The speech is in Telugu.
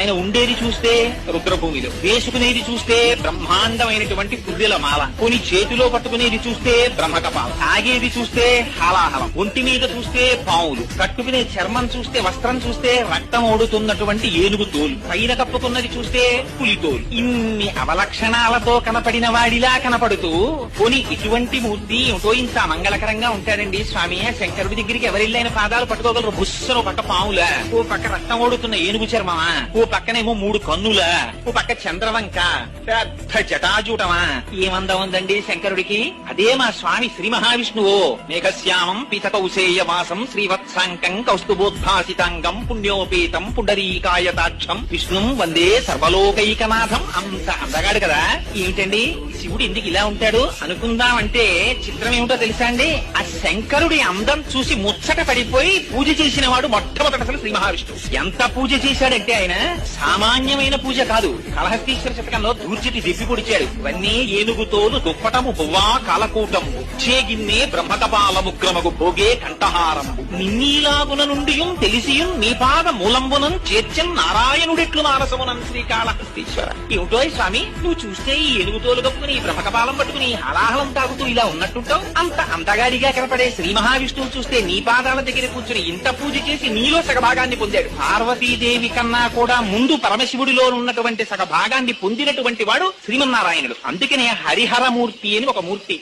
ఆయన ఉండేది చూస్తే రుద్రభూమిలో, వేసుకునేది చూస్తే బ్రహ్మాండమైనటువంటి పుర్రెల మాల, కొని చేతిలో పట్టుకునేది చూస్తే బ్రహ్మకపాల, తాగేది చూస్తే హాలాహలం, ఒంటి మీద చూస్తే పావులు, కట్టుకునే చర్మం చూస్తే, వస్త్రం చూస్తే రక్తం ఓడుతున్నటువంటి ఏనుగు తోలు, పైన కప్పుకున్నది చూస్తే పులితోలు. ఇన్ని అవలక్షణాలతో కనపడిన వాడిలా కనపడుతూ కొని ఇటువంటి మూర్తి ఏమిటో ఇంత మంగళకరంగా ఉంటాడండి స్వామి. శంకరుడి దగ్గరికి ఎవరిల్లైన పాదాలు పట్టుకోగలరు. బుస్సను పక్క పావులా, ఓ పక్క రక్తం ఓడుతున్న ఏనుగు చర్మమా, ఓ పక్కనేమో 3 కన్నులా, ఓ పక్క చంద్రవంక, పెద్ద జటాజూటమా, ఏమందం ఉందండి శంకరుడికి. అదే మా స్వామి శ్రీ మహావిష్ణువు. మేఘశ్యామం పీతకౌసేయ వాసం శ్రీవత్సాంకం కౌస్తుభోద్భాసితాంగం పుణ్యోపేతం పుండరీకాయతాక్షం విష్ణుం వందే సర్వలోకైకనాథం. అంత అందగాడు కదా. ఏమిటండి శివుడు ఎందుకు ఇలా ఉంటాడు అనుకుందామంటే చిత్రం ఏమిటో తెలుసా అండి? ఆ శంకరుడి అందం చూసి ముచ్చట పడిపోయి పూజ చేసిన వాడు మొట్టమొదటి అసలు శ్రీ మహావిష్ణువు. ఎంత పూజ చేశాడంటే ఆయన సామాన్యమైన పూజ కాదు. కాళహస్తీశ్వర శతకంలో దూర్జటి దిప్పి పొడిచాడు. ఇవన్నీ ఏనుగుతోలు దుప్పటము బువ్వా కాలకూటము చేగిన్నే బ్రహ్మకపాలముగ్రమగు భోగే కంఠహారంబు నిన్నీలాగున నుండియుం తెలిసియుం నీ పాద మూలంబునం చేర్చన్ నారాయణుడెట్లు మానసమునం శ్రీకాళహస్తీశ్వర. ఏమిటో స్వామి నువ్వు చూస్తే ఈ ఏనుగుతోలు కప్పుకుని బ్రహ్మకపాలం పట్టుకుని హలాహలం తాగుతూ ఇలా ఉన్నట్టుంటావు. అంత అంతగాడిగా కనపడే శ్రీ మహావిష్ణువు చూస్తే నీ పాదాల దగ్గర కూర్చుని ఇంత పూజ చేసి నీలో సగభాగాన్ని పొందాడు. పార్వతీదేవి కన్నా కూడా ముందు పరమశివుడిలో ఉన్నటువంటి సగభాగాన్ని పొందినటువంటి వాడు శ్రీమన్నారాయణుడు. అందుకనే హరిహరమూర్తి అని ఒక మూర్తి.